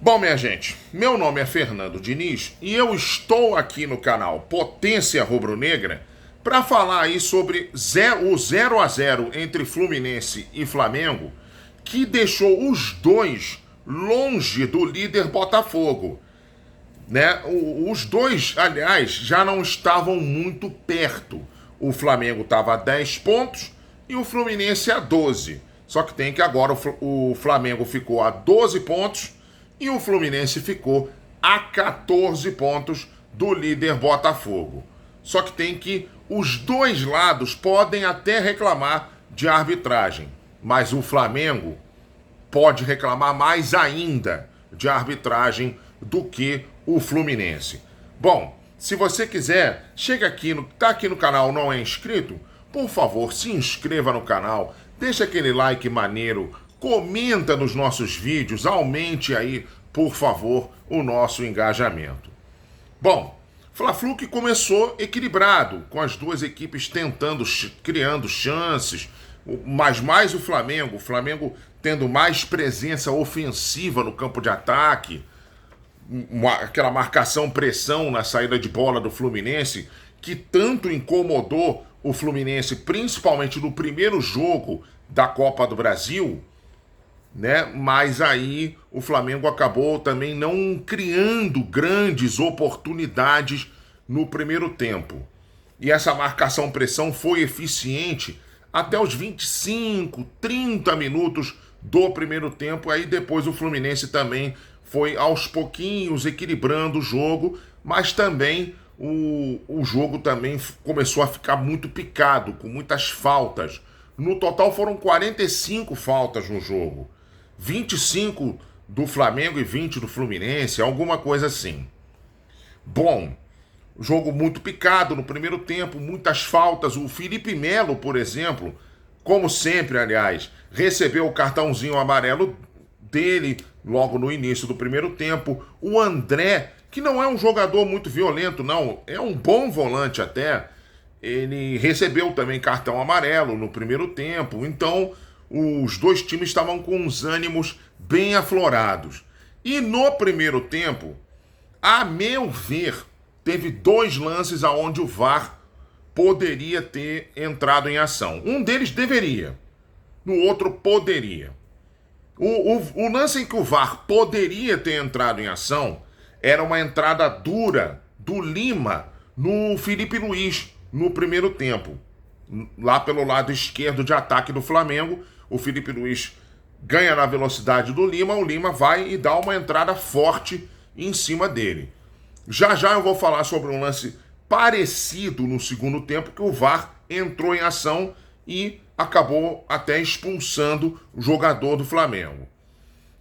Bom, minha gente, meu nome é Fernando Diniz e eu estou aqui no canal Potência Rubro-Negra para falar aí sobre o 0 a 0 entre Fluminense e Flamengo, que deixou os dois longe do líder Botafogo. Né? Os dois, aliás, já não estavam muito perto. O Flamengo estava a 10 pontos e o Fluminense a 12. Só que tem que agora o Flamengo ficou a 12 pontos e o Fluminense ficou a 14 pontos do líder Botafogo. Só que tem que os dois lados podem até reclamar de arbitragem, mas o Flamengo pode reclamar mais ainda de arbitragem do que o Fluminense. Bom, se você quiser, chega aqui, tá aqui no canal, não é inscrito? Por favor, se inscreva no canal, deixa aquele like maneiro, comenta nos nossos vídeos, aumente aí, por favor, o nosso engajamento. Bom, Fla-Flu que começou equilibrado, com as duas equipes tentando, criando chances, mas mais o Flamengo tendo mais presença ofensiva no campo de ataque, aquela marcação-pressão na saída de bola do Fluminense, que tanto incomodou o Fluminense, principalmente no primeiro jogo da Copa do Brasil, né? Mas aí o Flamengo acabou também não criando grandes oportunidades no primeiro tempo. E essa marcação-pressão foi eficiente até os 25, 30 minutos do primeiro tempo. Aí depois o Fluminense também foi aos pouquinhos equilibrando o jogo, mas também o jogo também começou a ficar muito picado, com muitas faltas. No total foram 45 faltas no jogo. 25 do Flamengo e 20 do Fluminense, alguma coisa assim. Bom, jogo muito picado no primeiro tempo, muitas faltas. O Felipe Melo, por exemplo, como sempre, aliás, recebeu o cartãozinho amarelo dele logo no início do primeiro tempo. O André, que não é um jogador muito violento, não, é um bom volante até, ele recebeu também cartão amarelo no primeiro tempo. Então, os dois times estavam com os ânimos bem aflorados. E no primeiro tempo, a meu ver, teve dois lances aonde o VAR poderia ter entrado em ação. Um deles deveria, no outro poderia. O lance em que o VAR poderia ter entrado em ação era uma entrada dura do Lima no Felipe Luiz no primeiro tempo. Lá pelo lado esquerdo de ataque do Flamengo, o Felipe Luiz ganha na velocidade do Lima, o Lima vai e dá uma entrada forte em cima dele. Já já eu vou falar sobre um lance parecido no segundo tempo, que o VAR entrou em ação e acabou até expulsando o jogador do Flamengo.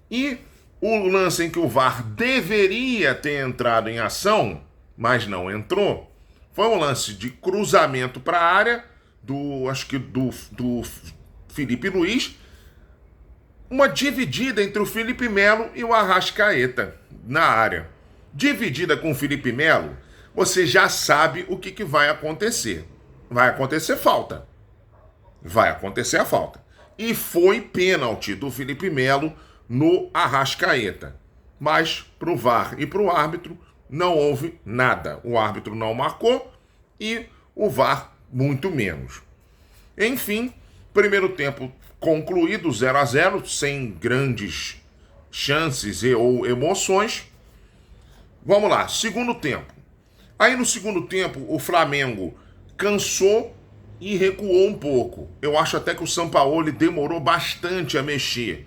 E o lance em que o VAR deveria ter entrado em ação, mas não entrou, foi um lance de cruzamento para a área do Felipe Luiz, uma dividida entre o Felipe Melo e o Arrascaeta na área. Dividida com o Felipe Melo, você já sabe o que vai acontecer. Vai acontecer falta. Vai acontecer a falta. E foi pênalti do Felipe Melo no Arrascaeta. Mas para o VAR e para o árbitro não houve nada. O árbitro não marcou e o VAR muito menos. Enfim, primeiro tempo concluído 0 a 0, sem grandes chances ou emoções. Vamos lá, segundo tempo. Aí no segundo tempo o Flamengo cansou e recuou um pouco. Eu acho até que o Sampaoli demorou bastante a mexer.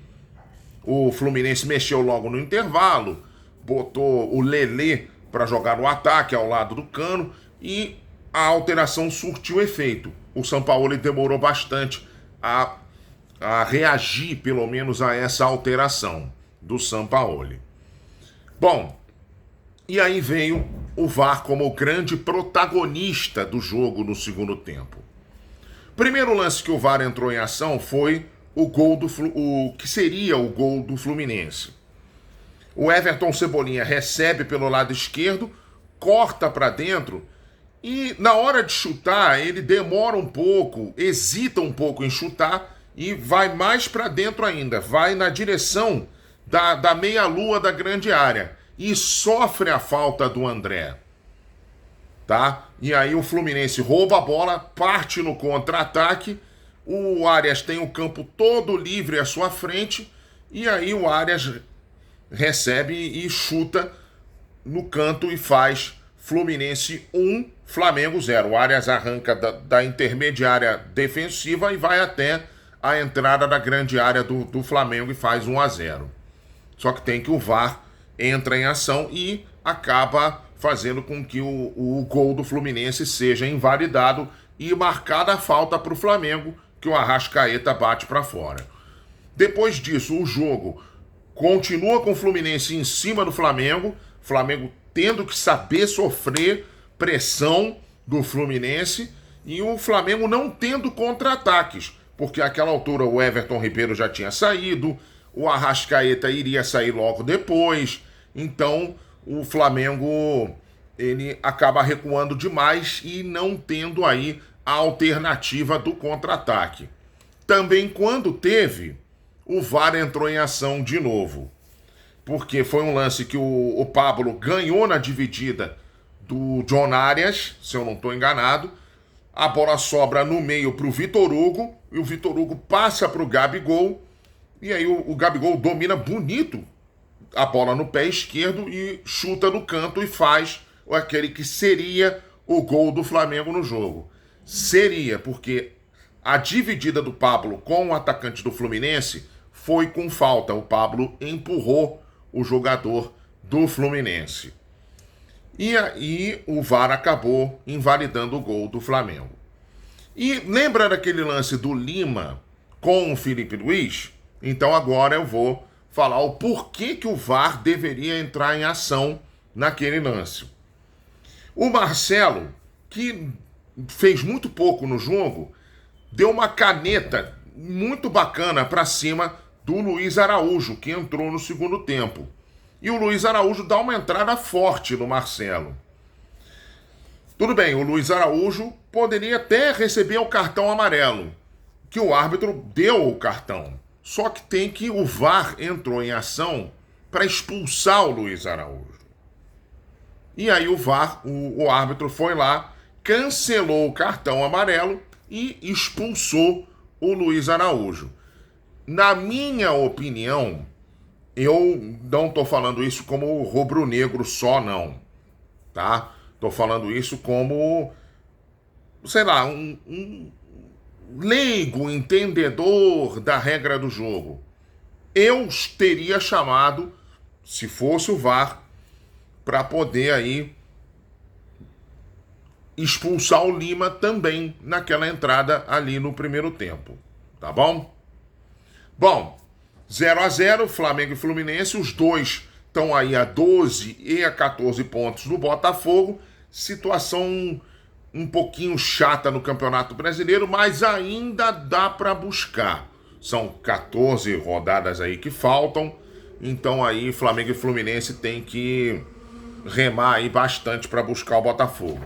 O Fluminense mexeu logo no intervalo, botou o Lelê para jogar no ataque ao lado do Cano e a alteração surtiu efeito. O Sampaoli demorou bastante a reagir, pelo menos, a essa alteração do Sampaoli. Bom, e aí veio o VAR como o grande protagonista do jogo no segundo tempo. Primeiro lance que o VAR entrou em ação foi o gol que seria o gol do Fluminense. O Everton Cebolinha recebe pelo lado esquerdo, corta para dentro e na hora de chutar ele demora um pouco, hesita um pouco em chutar e vai mais para dentro ainda, vai na direção da meia-lua da grande área e sofre a falta do André. Tá? E aí o Fluminense rouba a bola, parte no contra-ataque, o Arias tem o campo todo livre à sua frente, e aí o Arias recebe e chuta no canto e faz Fluminense 1, Flamengo 0. O Arias arranca da intermediária defensiva e vai até a entrada da grande área do Flamengo e faz 1-0. Só que tem que o VAR entra em ação e acaba fazendo com que o gol do Fluminense seja invalidado e marcada a falta para o Flamengo, que o Arrascaeta bate para fora. Depois disso, o jogo continua com o Fluminense em cima do Flamengo tendo que saber sofrer pressão do Fluminense e o Flamengo não tendo contra-ataques, porque àquela altura o Everton Ribeiro já tinha saído, o Arrascaeta iria sair logo depois, então o Flamengo ele acaba recuando demais e não tendo aí a alternativa do contra-ataque. Também quando teve, o VAR entrou em ação de novo, porque foi um lance que o Pablo ganhou na dividida do John Arias, se eu não estou enganado, a bola sobra no meio para o Vitor Hugo, e o Vitor Hugo passa para o Gabigol, e aí o Gabigol domina bonito a bola no pé esquerdo e chuta no canto e faz aquele que seria o gol do Flamengo no jogo. Seria, porque a dividida do Pablo com o atacante do Fluminense foi com falta. O Pablo empurrou o jogador do Fluminense. E aí o VAR acabou invalidando o gol do Flamengo. E lembra daquele lance do Lima com o Felipe Luiz? Então agora eu vou falar o porquê que o VAR deveria entrar em ação naquele lance. O Marcelo, que fez muito pouco no jogo, deu uma caneta muito bacana para cima do Luiz Araújo, que entrou no segundo tempo. E o Luiz Araújo dá uma entrada forte no Marcelo. Tudo bem, o Luiz Araújo poderia até receber o cartão amarelo, que o árbitro deu o cartão. Só que tem que o VAR entrou em ação para expulsar o Luiz Araújo. E aí o VAR, o árbitro foi lá, cancelou o cartão amarelo e expulsou o Luiz Araújo. Na minha opinião, eu não estou falando isso como rubro-negro só, não. Tá? Estou falando isso como, sei lá, um leigo, entendedor da regra do jogo. Eu teria chamado, se fosse o VAR, para poder aí expulsar o Lima também naquela entrada ali no primeiro tempo. Tá bom? Bom, 0-0, Flamengo e Fluminense, os dois estão aí a 12 e a 14 pontos do Botafogo. Situação um pouquinho chata no Campeonato Brasileiro, mas ainda dá para buscar. São 14 rodadas aí que faltam, então aí Flamengo e Fluminense tem que remar aí bastante para buscar o Botafogo.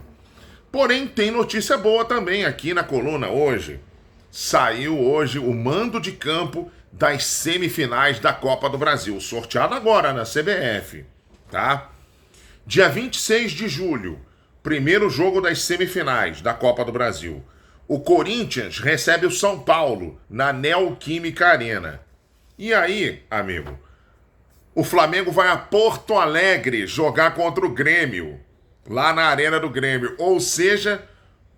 Porém, tem notícia boa também aqui na coluna hoje. Saiu hoje o mando de campo das semifinais da Copa do Brasil, sorteado agora na CBF, tá? Dia 26 de julho, primeiro jogo das semifinais da Copa do Brasil. O Corinthians recebe o São Paulo na Neoquímica Arena. E aí, amigo, o Flamengo vai a Porto Alegre jogar contra o Grêmio, lá na Arena do Grêmio. Ou seja,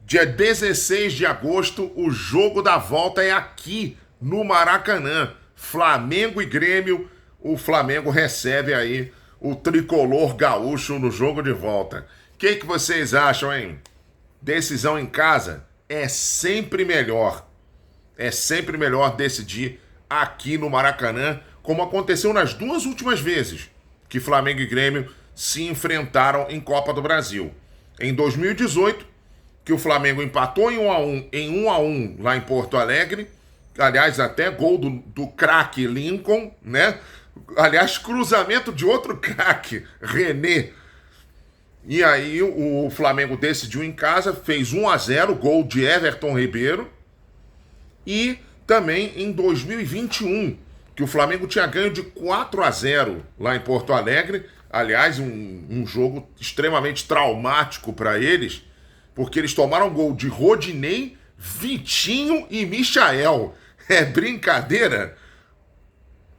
dia 16 de agosto, o jogo da volta é aqui, no Maracanã. Flamengo e Grêmio, o Flamengo recebe aí o tricolor gaúcho no jogo de volta. O que vocês acham, hein? Decisão em casa é sempre melhor. É sempre melhor decidir aqui no Maracanã, como aconteceu nas duas últimas vezes que Flamengo e Grêmio se enfrentaram em Copa do Brasil. Em 2018, que o Flamengo empatou em 1-1 lá em Porto Alegre, aliás, até gol do craque Lincoln, né? Aliás, cruzamento de outro craque, René. E aí o Flamengo decidiu em casa, fez 1-0, gol de Everton Ribeiro. E também em 2021, que o Flamengo tinha ganho de 4-0 lá em Porto Alegre. Aliás, um jogo extremamente traumático para eles, porque eles tomaram gol de Rodinei, Vitinho e Michael. É brincadeira?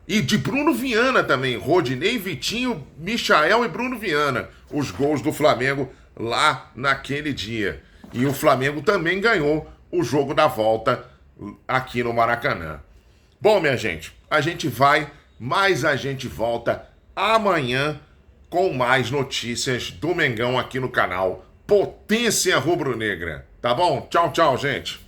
E de Bruno Viana também. Rodinei, Vitinho, Michael e Bruno Viana. Os gols do Flamengo lá naquele dia. E o Flamengo também ganhou o jogo da volta aqui no Maracanã. Bom, minha gente, a gente vai, mas a gente volta amanhã com mais notícias do Mengão aqui no canal Potência Rubro-Negra. Tá bom? Tchau, tchau, gente.